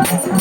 ఆ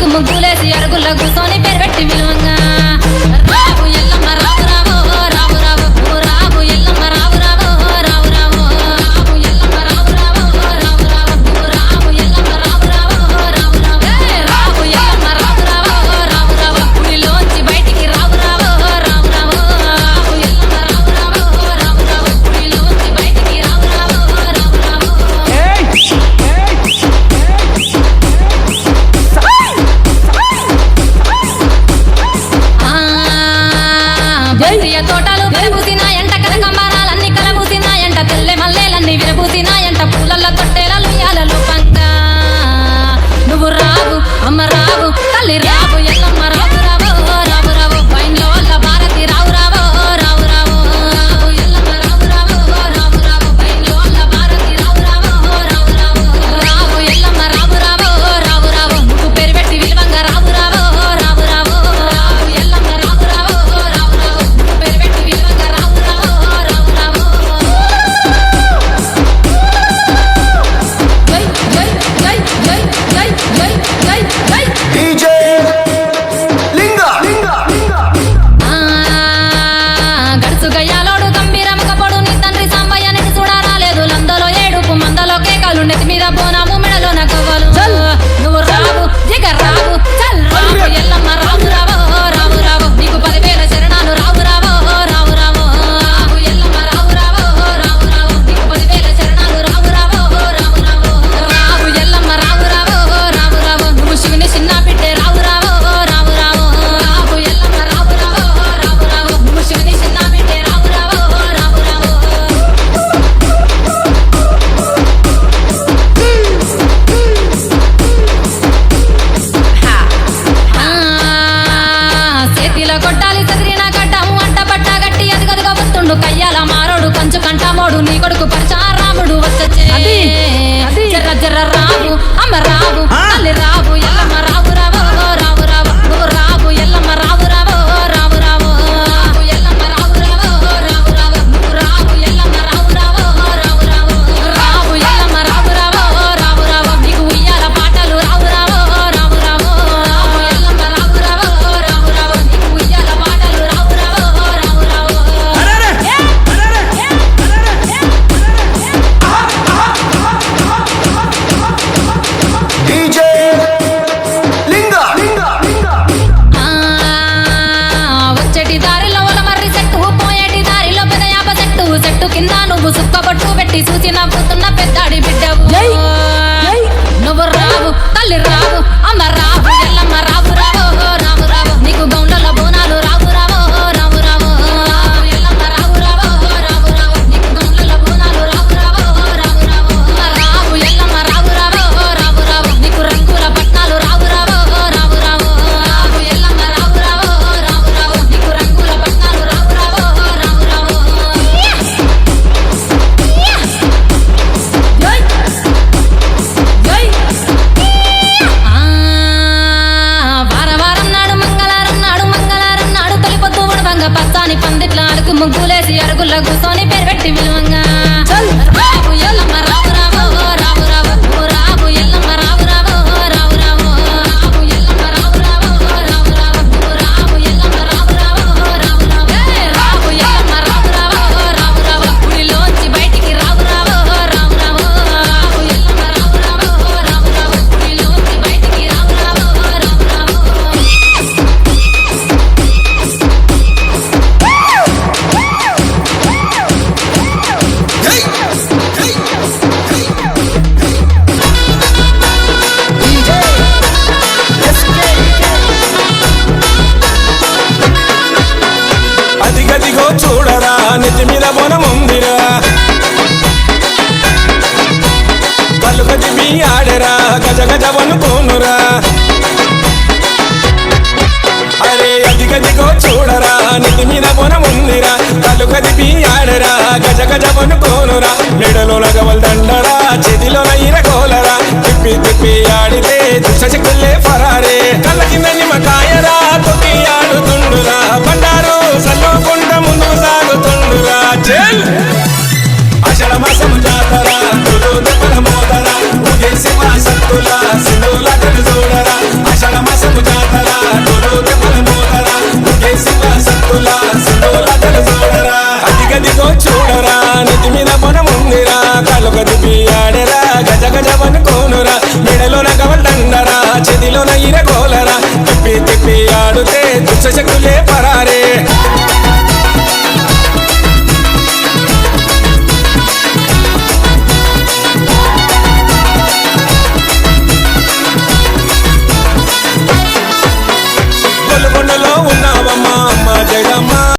అడుగు ముగ్గులేసి అరుగుల్లో కూర్చొని పేరు పెట్టి విలువంగా రావు ఎల్లమ్మ రావు రావు రావు రావు రావు ఎల్లమ్మ రావు రావు రావు రావు రావు ఎల్లమ్మ రావు రావు రావు రావు రావు ఎల్లమ్మ రావు రావు రావు రావు రావు ఎల్లమ్మ రావు రావు రావు రావు గుడిలోంచి బయటికి రావు రావు రావు రావు రావు ఎల్లమ్మ రావు రావు రావు రావు గుడిలోంచి బయటికి రావు రావు రావు రావు బంతియ తోటలు విరబూసినాయంట కనకంబరాలన్నీ కలబూసినాయంట తెల్లె మల్లెలన్నీ విరబూసినాయంట పూలల్ల తొట్టెలలు యాలలు పంక నువ్వు రావు అమ్మ రావు తల్లి రావు ఎల్లమ్మ రావు రావు రావు రావు బైన్లో వల్ల భారతి రావు రావు రావు రావు రావు ఎల్లమ్మ రావు రావు రావు రావు బైన్లో వల్ల భారతి రావు రావు రావు రావు రావు ఎల్లమ్మ రావు రావు రావు రావు నువ్వు పేరు పెట్టి విలువంగా రావు రావు రావు రావు రావు ఎల్లమ్మ రావు రావు రావు రావు నువ్వు పేరు పెట్టి విలువంగా రావు రావు రావు రావు జై జై జై జై జై జై జై డీజే లింగా గడుసు గయ్యాలోడు గంభీరముగా పొడు నీ తండ్రి సాంబయ్య నీకు చూడ రాలేదు లందలో ఏడుపు మందలో కేకలు నెత్తి మీద బోనాము మెడలో నగవలు నువ్వు రావు దిగ రావు చల్ రావు ఎల్లమ్మ రావు రావు రావు రావు నీకు 10,000 శరణాలు రావు రావు రావు రావు రావు ఎల్లమ్మ రావు రావు రావు రావు నీకు 10,000 శరణాలు రావు రావు రావు రావు రావు ఎల్లమ్మ రావు రావు రావు రావు నువ్వు శివుని చిన్న బిడ్డే రావు రావు రావు రావు రావు ఎల్లమ్మ రావు రావు రావు రావు నువ్వు శివుని చిన్న బిడ్డే రావు రావు రావు రావు చేతిలో కొట్టాలి చదిరిన గడ్డము అంట పట్ట గట్టి అదిగదిగా వస్తుండు కయ్యాల మారోడు కంచు కంటమోడు నీ కొడుకు పరచారాముడు వచ్చే జర్ర జర్ర రావు అమ్మ రావు తల్లి రావు ఎల్లమ్మ రావు రావు రావు రావు నువ్వు రావు ఎల్లమ్మ రావు రావు రావు రావు రావు ఎల్లమ్మ రావు రావు రావు రావు నువ్వు రావు ఎల్లమ్మ రావు రావు రావు రావు రావు ఎల్లమ్మ రావు రావు రావు రావు నీకు ఉయ్యాల పాటలు రావు రావు రావు రావు రావు ఎల్లమ్మ రావు రావు రావు రావు నీకు ఉయ్యాల పాటలు రావు రావు రావు రావు డీజే లింగా వచ్చేటి దారిలో ఒలమర్రి చెట్టు పోయేటి దారిలో పెద్ద యాప చెట్టు చెట్టు కింద నువ్వు సుక్కబట్టు పెట్టి చూసి నవ్వుతున్న పెద్దాడి బిడ్డవు నువ్వు రావు తల్లి రావు అమ్మ రావు ఎల్లమ్మ రావు రావు రావు రావు నీకు గౌండల బోనాలు రావు రావు రావు రావు రావు ఎల్లమ్మ రావు రావు రావు రావు నీకు గౌండల బోనాలు రావు రావు రావు రావు రావు ఎల్లమ్మ రావు రావు రావు రావు నీకు రంగుల పట్నాలు రావు రావు రావు రావు రావు ఎల్లమ్మ రావు రావు రావు రావు నీకు రంగుల పట్నాలు రావు రావు రావు రావు జై జై వారం నాడు మంగళవారం నాడు తొలిపొద్దు ఉడవంగా పచ్చాని పందిట్ల అడుగు ముగ్గులేసి అరుగుల్లో కూర్చొని పేరు పెట్టి విలువంగా రావు ఎల్లమ్మ రావు రావు రావు రావు రావు ఎల్లమ్మ రావు రావు రావు రావు రావు ఎల్లమ్మ రావు రావు రావు రావు రావు ఎల్లమ్మ రావు రావు రావు రావు రావు ఎల్లమ్మ రావు రావు రావు రావు గుడిలోంచి బయటికి రావు రావు రావు రావు రావు ఎల్లమ్మ రావు రావు రావు రావు గుడిలోంచి బయటికి రావు రావు రావు రావు అదిగదిగో చూడరా నెత్తి మీద బోనముందిరా కళ్ళు కదిపి ఆడరా గజ గజ వనుకోనురా అరే అదిగదిగో చూడరా నెత్తి మీద బోనముందిరా కళ్ళు కదిపి ఆడరా గజ గజ వనుకోనురా మెడలో లగవల్ దండరా చేతిలో నైర కోలరా తిప్పి తిప్పి ఆడితే దుష్టశక్తులే ఫరారే కళ్ళ కింద నిమ్మకాయరా తొక్కి ఆడుతుండురా బండారు సల్లుకుంట ముందుకు సాగుతుండురా చెల్ ఆషాఢ మాసం జాతర దెబ్బల మోదరా ఉగేసి మా సత్తుల సింధుల చూడరా ఆషాఢ చెదిలో నయ్యిన గోలరా తిప్పి తిప్పి ఆడుతే దుష్టశక్తులే పరారే గొల్లుకొండలో ఉన్నావమ్మా